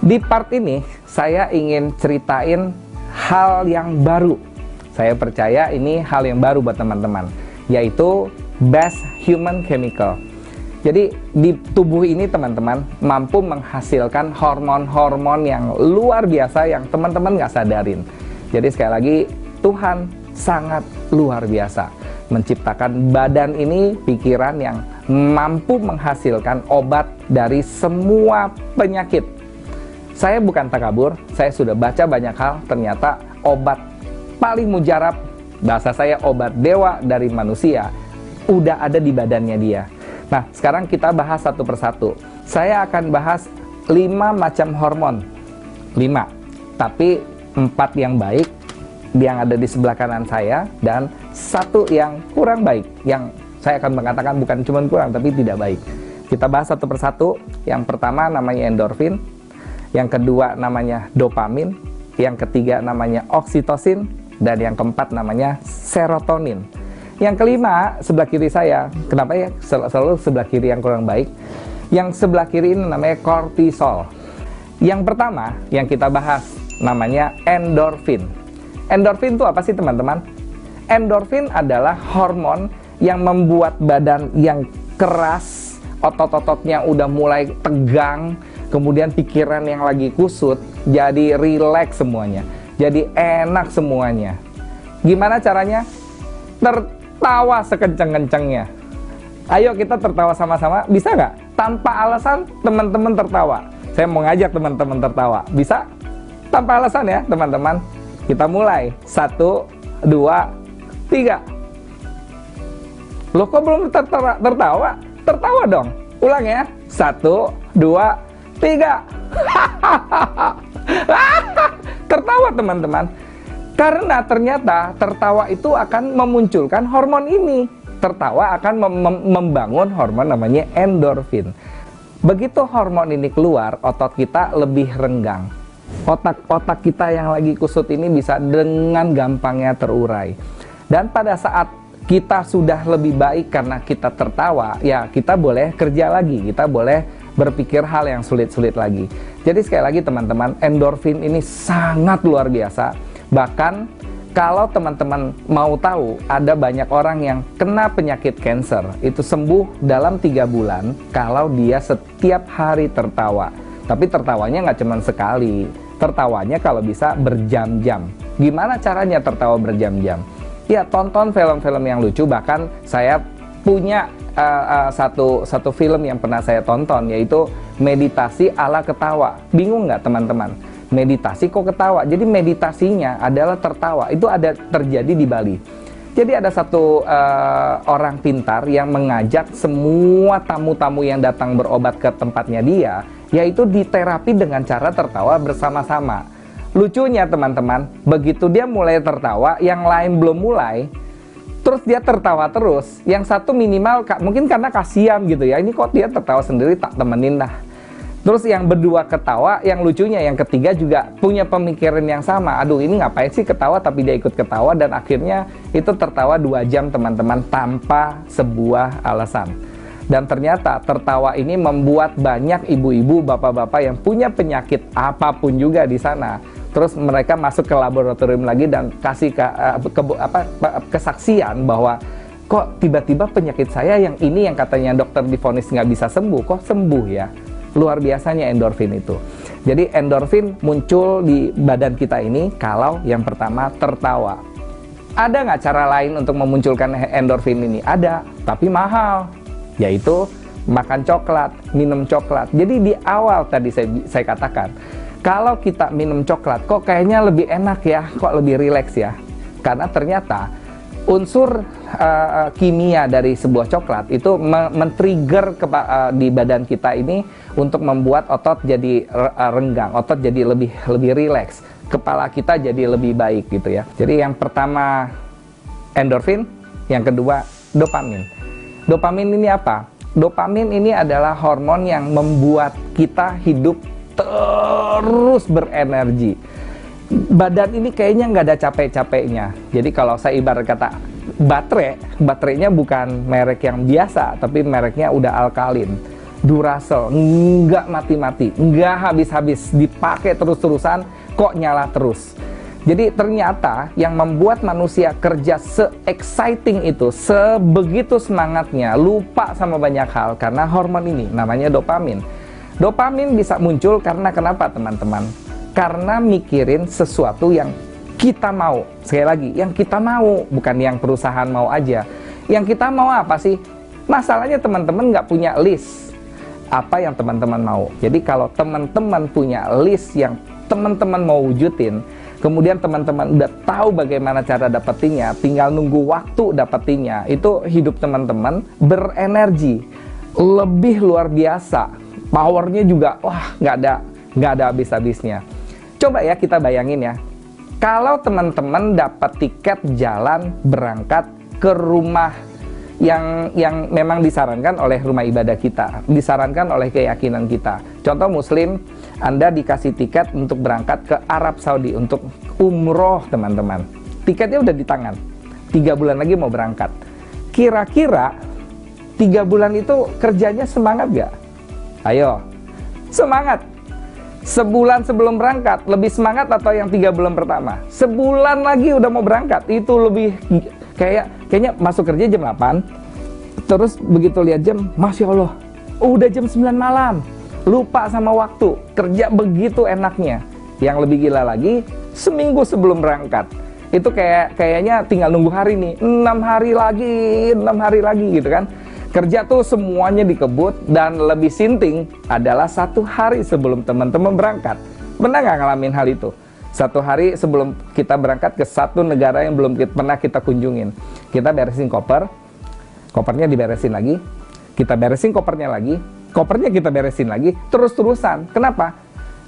Di part ini saya ingin ceritain hal yang baru. Saya percaya ini hal yang baru buat teman-teman, yaitu best human chemical. Jadi di tubuh ini teman-teman mampu menghasilkan hormon-hormon yang luar biasa yang teman-teman nggak sadarin. Jadi sekali lagi, Tuhan sangat luar biasa menciptakan badan ini, pikiran yang mampu menghasilkan obat dari semua penyakit. Saya bukan takabur, saya sudah baca banyak hal, ternyata obat paling mujarab, bahasa saya obat dewa dari manusia, udah ada di badannya dia. Nah, sekarang kita bahas satu persatu. Saya akan bahas 5 macam hormon. 5, tapi 4 yang baik, yang ada di sebelah kanan saya, dan 1 yang kurang baik, yang saya akan mengatakan bukan cuma kurang, tapi tidak baik. Kita bahas satu persatu. Yang pertama namanya endorfin, yang kedua namanya dopamin, yang ketiga namanya oksitosin, dan yang keempat namanya serotonin. Yang kelima sebelah kiri saya, kenapa ya selalu sebelah kiri yang kurang baik? Yang sebelah kiri ini namanya kortisol. Yang pertama yang kita bahas namanya endorfin. Endorfin itu apa sih teman-teman? Endorfin adalah hormon yang membuat badan yang keras, otot-ototnya udah mulai tegang, kemudian pikiran yang lagi kusut jadi rileks semuanya, jadi enak semuanya. Gimana caranya? Tertawa sekenceng-kencengnya. Ayo kita tertawa sama-sama, bisa nggak? Tanpa alasan teman-teman tertawa. Saya mau ngajak teman-teman tertawa. Bisa? Tanpa alasan ya teman-teman. Kita mulai. 1, 2, 3. Loh kok belum tertawa? Tertawa dong. Ulang ya. 1, 2, 3. Tertawa teman-teman. Karena ternyata tertawa itu akan memunculkan hormon ini. Tertawa akan membangun hormon namanya endorfin. Begitu hormon ini keluar, otot kita lebih renggang. Otak kita yang lagi kusut ini bisa dengan gampangnya terurai. Dan pada saat kita sudah lebih baik karena kita tertawa, ya kita boleh kerja lagi, kita boleh berpikir hal yang sulit-sulit lagi. Jadi sekali lagi teman-teman, endorfin ini sangat luar biasa. Bahkan kalau teman-teman mau tahu, ada banyak orang yang kena penyakit kanker, itu sembuh dalam 3 bulan kalau dia setiap hari tertawa. Tapi tertawanya nggak cuma sekali, tertawanya kalau bisa berjam-jam. Gimana caranya tertawa berjam-jam? Ya tonton film-film yang lucu. Bahkan saya punya satu film yang pernah saya tonton, yaitu meditasi ala ketawa. Bingung nggak teman-teman? Meditasi kok ketawa? Jadi meditasinya adalah tertawa. Itu ada terjadi di Bali. Jadi ada satu orang pintar yang mengajak semua tamu-tamu yang datang berobat ke tempatnya dia, yaitu diterapi dengan cara tertawa bersama-sama. Lucunya teman-teman, begitu dia mulai tertawa, yang lain belum mulai, terus dia tertawa terus. Yang satu minimal mungkin karena kasihan gitu ya, ini kok dia tertawa sendiri, tak temenin dah. Terus yang berdua ketawa, yang lucunya yang ketiga juga punya pemikiran yang sama. Aduh ini ngapain sih ketawa, tapi dia ikut ketawa, dan akhirnya itu tertawa 2 jam teman-teman tanpa sebuah alasan. Dan ternyata tertawa ini membuat banyak ibu-ibu, bapak-bapak yang punya penyakit apapun juga di sana, terus mereka masuk ke laboratorium lagi dan kasih kesaksian bahwa kok tiba-tiba penyakit saya yang ini yang katanya dokter divonis nggak bisa sembuh, kok sembuh ya. Luar biasanya endorfin itu. Jadi endorfin muncul di badan kita ini kalau yang pertama tertawa. Ada nggak cara lain untuk memunculkan endorfin ini? Ada, tapi mahal. Yaitu makan coklat, minum coklat. Jadi di awal tadi saya katakan, kalau kita minum coklat, kok kayaknya lebih enak ya, kok lebih rileks ya. Karena ternyata unsur kimia dari sebuah coklat itu men-trigger di badan kita ini untuk membuat otot jadi renggang, otot jadi lebih rileks, kepala kita jadi lebih baik gitu ya. Jadi yang pertama endorfin, yang kedua dopamin. Dopamin ini apa? Dopamin ini adalah hormon yang membuat kita hidup terus berenergi. Badan ini kayaknya nggak ada capek-capeknya. Jadi kalau saya ibarat kata baterainya bukan merek yang biasa, tapi mereknya udah alkalin. Duracell, nggak mati-mati, nggak habis-habis, dipakai terus-terusan, kok nyala terus. Jadi ternyata yang membuat manusia kerja se-exciting itu, sebegitu semangatnya, lupa sama banyak hal, karena hormon ini, namanya dopamin. Dopamin bisa muncul karena kenapa teman-teman? Karena mikirin sesuatu yang kita mau. Sekali lagi, yang kita mau, bukan yang perusahaan mau aja. Yang kita mau apa sih? Masalahnya teman-teman nggak punya list apa yang teman-teman mau. Jadi kalau teman-teman punya list yang teman-teman mau wujudin, kemudian teman-teman udah tahu bagaimana cara dapetinnya, tinggal nunggu waktu dapetinnya, itu hidup teman-teman berenergi, lebih luar biasa, powernya juga, wah nggak ada habis-habisnya. Coba ya kita bayangin ya, kalau teman-teman dapat tiket jalan berangkat ke rumah yang memang disarankan oleh rumah ibadah kita, disarankan oleh keyakinan kita. Contoh muslim, Anda dikasih tiket untuk berangkat ke Arab Saudi untuk umroh teman-teman. Tiketnya udah di tangan, 3 bulan lagi mau berangkat. Kira-kira 3 bulan itu kerjanya semangat gak? Ayo, semangat. Sebulan sebelum berangkat, lebih semangat atau yang 3 bulan pertama? Sebulan lagi udah mau berangkat, itu lebih kayaknya masuk kerja jam 8, terus begitu lihat jam, Masya Allah, udah jam 9 malam, lupa sama waktu, kerja begitu enaknya. Yang lebih gila lagi, seminggu sebelum berangkat, itu kayaknya tinggal nunggu hari nih, 6 hari lagi gitu kan. Kerja tuh semuanya dikebut, dan lebih sinting adalah 1 hari sebelum teman-teman berangkat. Pernah nggak ngalamin hal itu? 1 hari sebelum kita berangkat ke satu negara yang belum pernah kita kunjungin, kita beresin kopernya diberesin lagi, kita beresin kopernya lagi, kopernya kita beresin lagi, terus-terusan. Kenapa?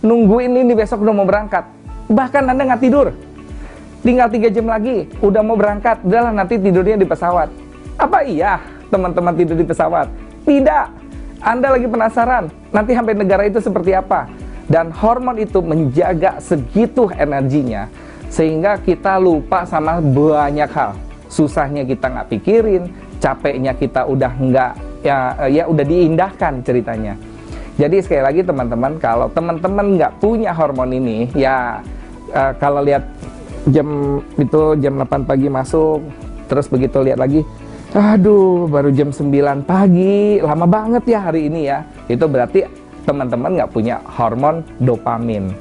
Nungguin ini besok udah mau berangkat. Bahkan Anda nggak tidur, tinggal 3 jam lagi udah mau berangkat, udahlah nanti tidurnya di pesawat. Apa iya teman-teman tidur di pesawat? Tidak. Anda lagi penasaran nanti sampai negara itu seperti apa. Dan hormon itu menjaga segitu energinya, sehingga kita lupa sama banyak hal. Susahnya kita nggak pikirin, capeknya kita udah nggak, ya udah diindahkan ceritanya. Jadi sekali lagi teman-teman, kalau teman-teman nggak punya hormon ini, ya kalau lihat jam 8 pagi masuk, terus begitu lihat lagi, aduh baru jam 9 pagi, lama banget ya hari ini ya. Itu berarti teman-teman nggak punya hormon dopamin.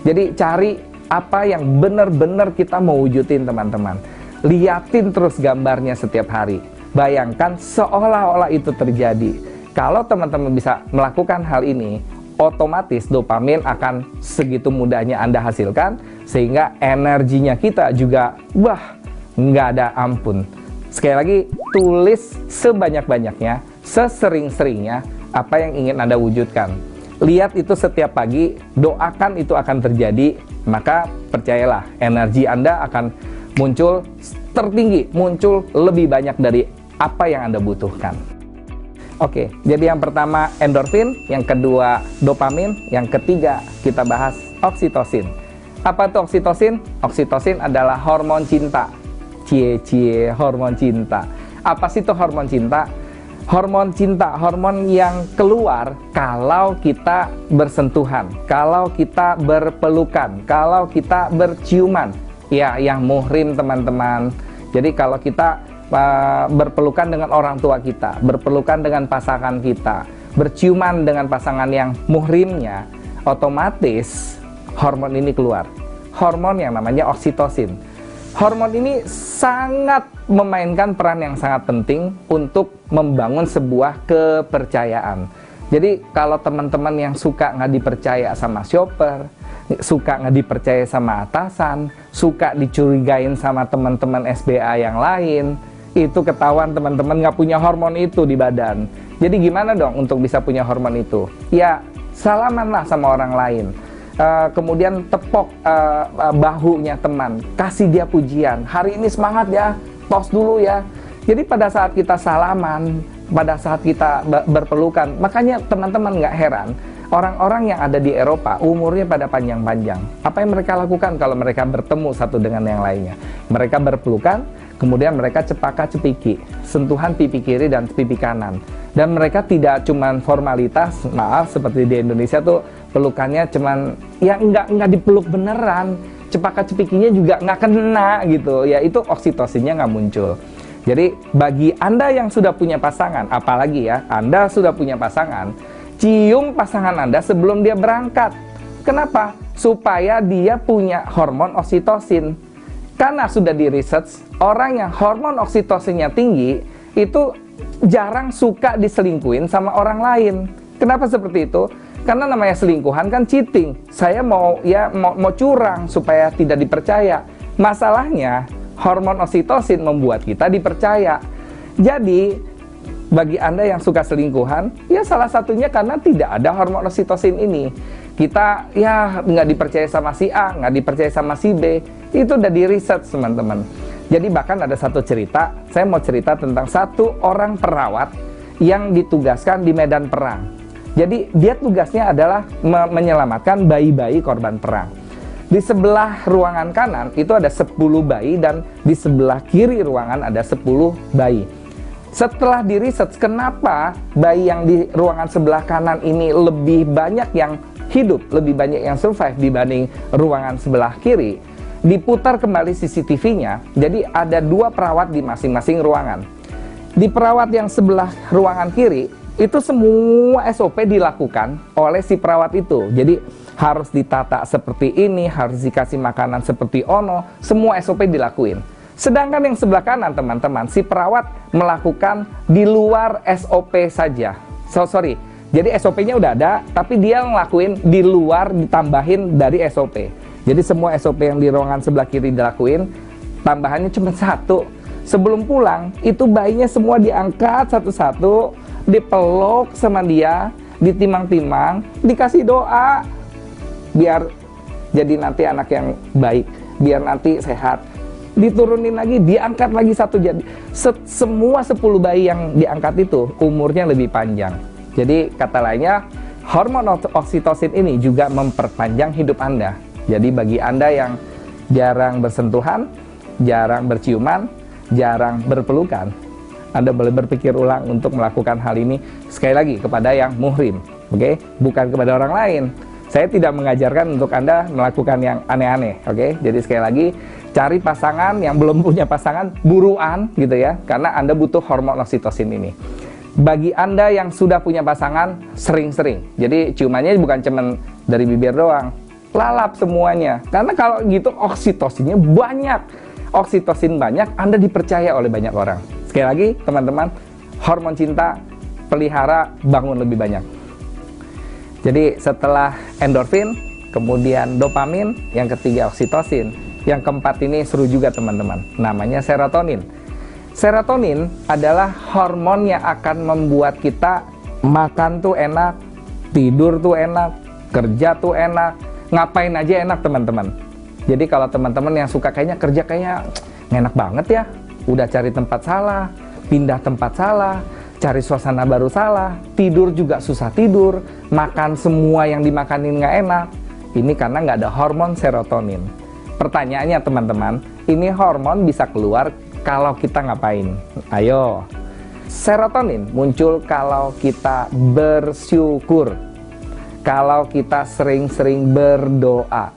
Jadi cari apa yang benar-benar kita mau wujudin teman-teman. Liatin terus gambarnya setiap hari. Bayangkan seolah-olah itu terjadi. Kalau teman-teman bisa melakukan hal ini, otomatis dopamin akan segitu mudahnya Anda hasilkan, sehingga energinya kita juga, wah, nggak ada ampun. Sekali lagi, tulis sebanyak-banyaknya, sesering-seringnya, apa yang ingin Anda wujudkan. Lihat itu setiap pagi, doakan itu akan terjadi, maka percayalah, energi Anda akan muncul tertinggi, muncul lebih banyak dari apa yang Anda butuhkan. Oke, jadi yang pertama endorfin, yang kedua dopamin, yang ketiga kita bahas oksitosin. Apa itu oksitosin? Oksitosin adalah hormon cinta. Cie, hormon cinta. Apa sih itu hormon cinta? Hormon cinta, hormon yang keluar kalau kita bersentuhan, kalau kita berpelukan, kalau kita berciuman. Ya, yang muhrim teman-teman. Jadi kalau kita berpelukan dengan orang tua kita, berpelukan dengan pasangan kita, berciuman dengan pasangan yang muhrimnya, otomatis hormon ini keluar. Hormon yang namanya oksitosin. Hormon ini sangat memainkan peran yang sangat penting untuk membangun sebuah kepercayaan. Jadi kalau teman-teman yang suka nggak dipercaya sama shopper, suka nggak dipercaya sama atasan, suka dicurigain sama teman-teman SBA yang lain, itu ketahuan teman-teman nggak punya hormon itu di badan. Jadi gimana dong untuk bisa punya hormon itu? Ya salamanlah sama orang lain. Kemudian tepok bahunya teman, kasih dia pujian, hari ini semangat ya, tos dulu ya. Jadi pada saat kita salaman, pada saat kita berpelukan, makanya teman-teman nggak heran, orang-orang yang ada di Eropa umurnya pada panjang-panjang. Apa yang mereka lakukan kalau mereka bertemu satu dengan yang lainnya? Mereka berpelukan, Kemudian mereka cepaka cepiki, sentuhan pipi kiri dan pipi kanan. Dan mereka tidak cuman formalitas, maaf seperti di Indonesia tuh pelukannya cuman ya nggak dipeluk beneran, cepaka cepikinya juga nggak kena gitu, ya itu oksitosinnya nggak muncul. Jadi bagi Anda yang sudah punya pasangan, apalagi ya Anda sudah punya pasangan, cium pasangan Anda sebelum dia berangkat. Kenapa? Supaya dia punya hormon oksitosin. Karena sudah di research, orang yang hormon oksitosinnya tinggi itu jarang suka diselingkuhin sama orang lain. Kenapa seperti itu? Karena namanya selingkuhan kan cheating. Saya mau curang supaya tidak dipercaya. Masalahnya hormon oksitosin membuat kita dipercaya. Jadi bagi Anda yang suka selingkuhan, ya salah satunya karena tidak ada hormon oksitosin ini. Kita ya nggak dipercaya sama si A, nggak dipercaya sama si B. Itu udah di research teman-teman. Jadi bahkan ada satu cerita, saya mau cerita tentang satu orang perawat yang ditugaskan di medan perang. Jadi dia tugasnya adalah menyelamatkan bayi-bayi korban perang. Di sebelah ruangan kanan itu ada 10 bayi dan di sebelah kiri ruangan ada 10 bayi. Setelah di research kenapa bayi yang di ruangan sebelah kanan ini lebih banyak yang hidup, lebih banyak yang survive dibanding ruangan sebelah kiri, diputar kembali CCTV-nya. Jadi ada 2 perawat di masing-masing ruangan. Di perawat yang sebelah ruangan kiri itu semua SOP dilakukan oleh si perawat itu. Jadi harus ditata seperti ini, harus dikasih makanan seperti ono, semua SOP dilakuin. Sedangkan yang sebelah kanan teman-teman, si perawat melakukan di luar SOP saja. Jadi SOP-nya udah ada, tapi dia ngelakuin di luar, ditambahin dari SOP. Jadi semua SOP yang di ruangan sebelah kiri dilakuin, tambahannya cuma 1. Sebelum pulang, itu bayinya semua diangkat satu-satu, dipeluk sama dia, ditimang-timang, dikasih doa, biar jadi nanti anak yang baik, biar nanti sehat. Diturunin lagi, diangkat lagi 1, jadi semua 10 bayi yang diangkat itu umurnya lebih panjang. Jadi kata lainnya, hormon oksitosin ini juga memperpanjang hidup Anda. Jadi bagi Anda yang jarang bersentuhan, jarang berciuman, jarang berpelukan, Anda boleh berpikir ulang untuk melakukan hal ini sekali lagi kepada yang muhrim, oke? Bukan kepada orang lain. Saya tidak mengajarkan untuk Anda melakukan yang aneh-aneh, oke? Jadi sekali lagi, cari pasangan yang belum punya pasangan, buruan gitu ya, karena Anda butuh hormon oksitosin ini. Bagi Anda yang sudah punya pasangan, sering-sering. Jadi ciumannya bukan cuman dari bibir doang, lalap semuanya. Karena kalau gitu oksitosinnya banyak. Oksitosin banyak, Anda dipercaya oleh banyak orang. Sekali lagi teman-teman, hormon cinta, pelihara, bangun lebih banyak. Jadi setelah endorfin, kemudian dopamin, yang ketiga oksitosin. Yang keempat ini seru juga teman-teman, namanya serotonin. Serotonin adalah hormon yang akan membuat kita makan tuh enak, tidur tuh enak, kerja tuh enak, ngapain aja enak teman-teman. Jadi kalau teman-teman yang suka kayaknya kerja kayaknya enak banget ya, udah cari tempat salah, pindah tempat salah, cari suasana baru salah, tidur juga susah tidur, makan semua yang dimakanin nggak enak. Ini karena nggak ada hormon serotonin. Pertanyaannya teman-teman, ini hormon bisa keluar kalau kita ngapain? Ayo. Serotonin muncul kalau kita bersyukur, kalau kita sering-sering berdoa.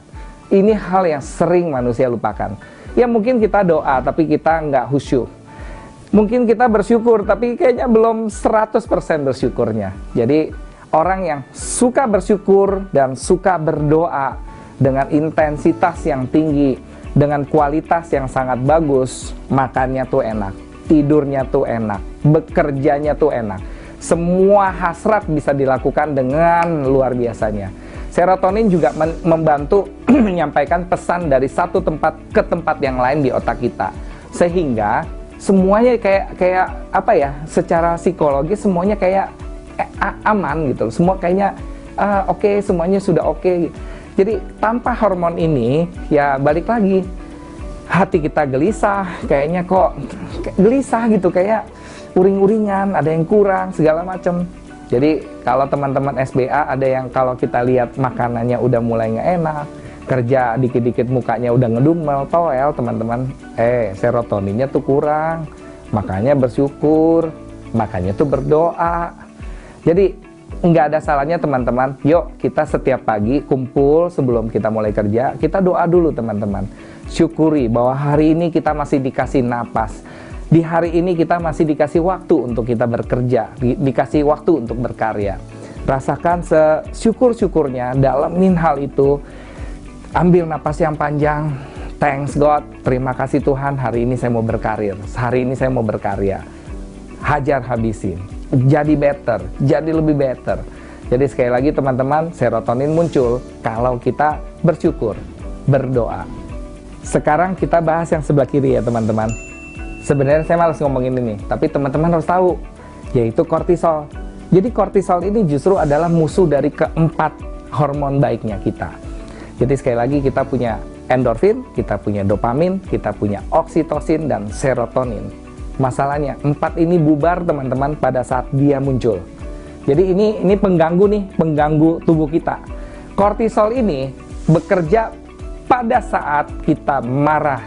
Ini hal yang sering manusia lupakan. Ya mungkin kita doa tapi kita nggak khusyuk. Mungkin kita bersyukur tapi kayaknya belum 100% bersyukurnya. Jadi orang yang suka bersyukur dan suka berdoa dengan intensitas yang tinggi, dengan kualitas yang sangat bagus, makannya tuh enak, tidurnya tuh enak, bekerjanya tuh enak. Semua hasrat bisa dilakukan dengan luar biasanya. Serotonin juga membantu menyampaikan pesan dari satu tempat ke tempat yang lain di otak kita. Sehingga semuanya kayak apa ya, secara psikologis semuanya kayak aman gitu. Semua kayaknya oke, semuanya sudah oke. Jadi tanpa hormon ini, ya balik lagi, hati kita gelisah, kayaknya kok gelisah gitu, kayak uring-uringan, ada yang kurang, segala macam. Jadi kalau teman-teman SBA ada yang kalau kita lihat makanannya udah mulai nggak enak, kerja dikit-dikit mukanya udah ngedumel, toel teman-teman, serotoninnya tuh kurang. Makanya bersyukur, makanya tuh berdoa. Jadi nggak ada salahnya teman-teman, yuk kita setiap pagi kumpul sebelum kita mulai kerja, kita doa dulu teman-teman. Syukuri bahwa hari ini kita masih dikasih napas, di hari ini kita masih dikasih waktu untuk kita bekerja, dikasih waktu untuk berkarya. Rasakan sesyukur-syukurnya, dalamin hal itu. Ambil napas yang panjang. Thanks God, terima kasih Tuhan, hari ini saya mau berkarir, hari ini saya mau berkarya. Hajar habisin, jadi better, jadi lebih better. Jadi sekali lagi teman-teman, serotonin muncul kalau kita bersyukur, berdoa. Sekarang kita bahas yang sebelah kiri ya teman-teman. Sebenarnya saya malas ngomongin ini, tapi teman-teman harus tahu, yaitu kortisol. Jadi kortisol ini justru adalah musuh dari keempat hormon baiknya kita. Jadi sekali lagi kita punya endorfin, kita punya dopamin, kita punya oksitosin dan serotonin. Masalahnya, empat ini bubar teman-teman pada saat dia muncul. Jadi ini pengganggu nih, pengganggu tubuh kita. Kortisol ini bekerja pada saat kita marah,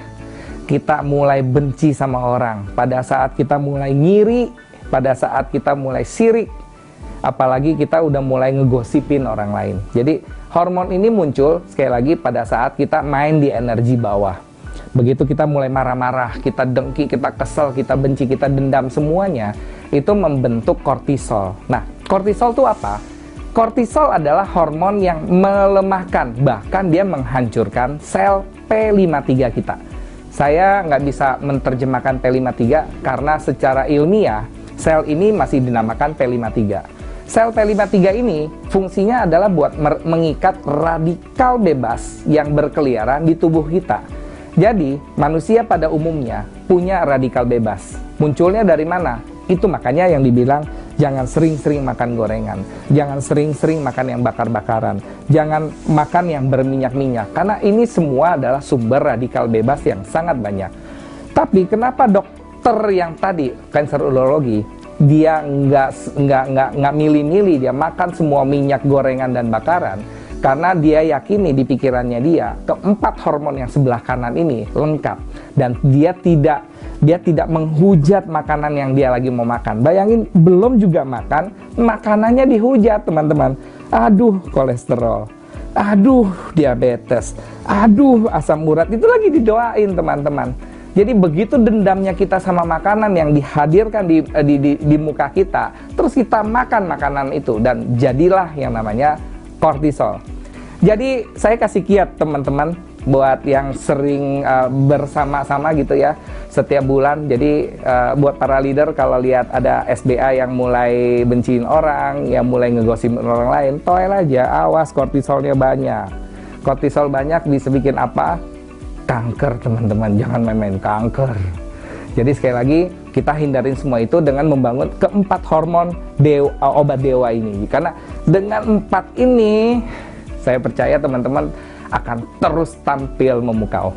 kita mulai benci sama orang, pada saat kita mulai ngiri, pada saat kita mulai sirik, apalagi kita udah mulai ngegosipin orang lain. Jadi hormon ini muncul sekali lagi pada saat kita main di energi bawah. Begitu kita mulai marah-marah, kita dengki, kita kesel, kita benci, kita dendam, semuanya itu membentuk kortisol. Nah, kortisol itu apa? Kortisol adalah hormon yang melemahkan, bahkan dia menghancurkan sel P53 kita. Saya nggak bisa menerjemahkan P53 karena secara ilmiah sel ini masih dinamakan P53. Sel P53 ini fungsinya adalah buat mengikat radikal bebas yang berkeliaran di tubuh kita. Jadi, manusia pada umumnya punya radikal bebas. Munculnya dari mana? Itu makanya yang dibilang jangan sering-sering makan gorengan, jangan sering-sering makan yang bakar-bakaran, jangan makan yang berminyak-minyak, karena ini semua adalah sumber radikal bebas yang sangat banyak. Tapi kenapa dokter yang tadi, kanker urologi, dia nggak milih-milih, dia makan semua minyak gorengan dan bakaran? Karena dia yakini di pikirannya dia, keempat hormon yang sebelah kanan ini lengkap. Dan dia tidak menghujat makanan yang dia lagi mau makan. Bayangin, belum juga makan, makanannya dihujat teman-teman. Aduh kolesterol, aduh diabetes, aduh asam urat, itu lagi didoain teman-teman. Jadi begitu dendamnya kita sama makanan yang dihadirkan di muka kita, terus kita makan makanan itu, dan jadilah yang namanya kortisol. Jadi saya kasih kiat teman-teman buat yang sering bersama-sama gitu ya setiap bulan. Jadi buat para leader, kalau lihat ada SBA yang mulai benciin orang, yang mulai ngegosipin orang lain, toel aja, awas kortisolnya banyak. Kortisol banyak bisa bikin apa? Kanker teman-teman, jangan main-main kanker. Jadi sekali lagi kita hindarin semua itu dengan membangun keempat hormon obat dewa ini. Karena dengan empat ini saya percaya teman-teman akan terus tampil memukau.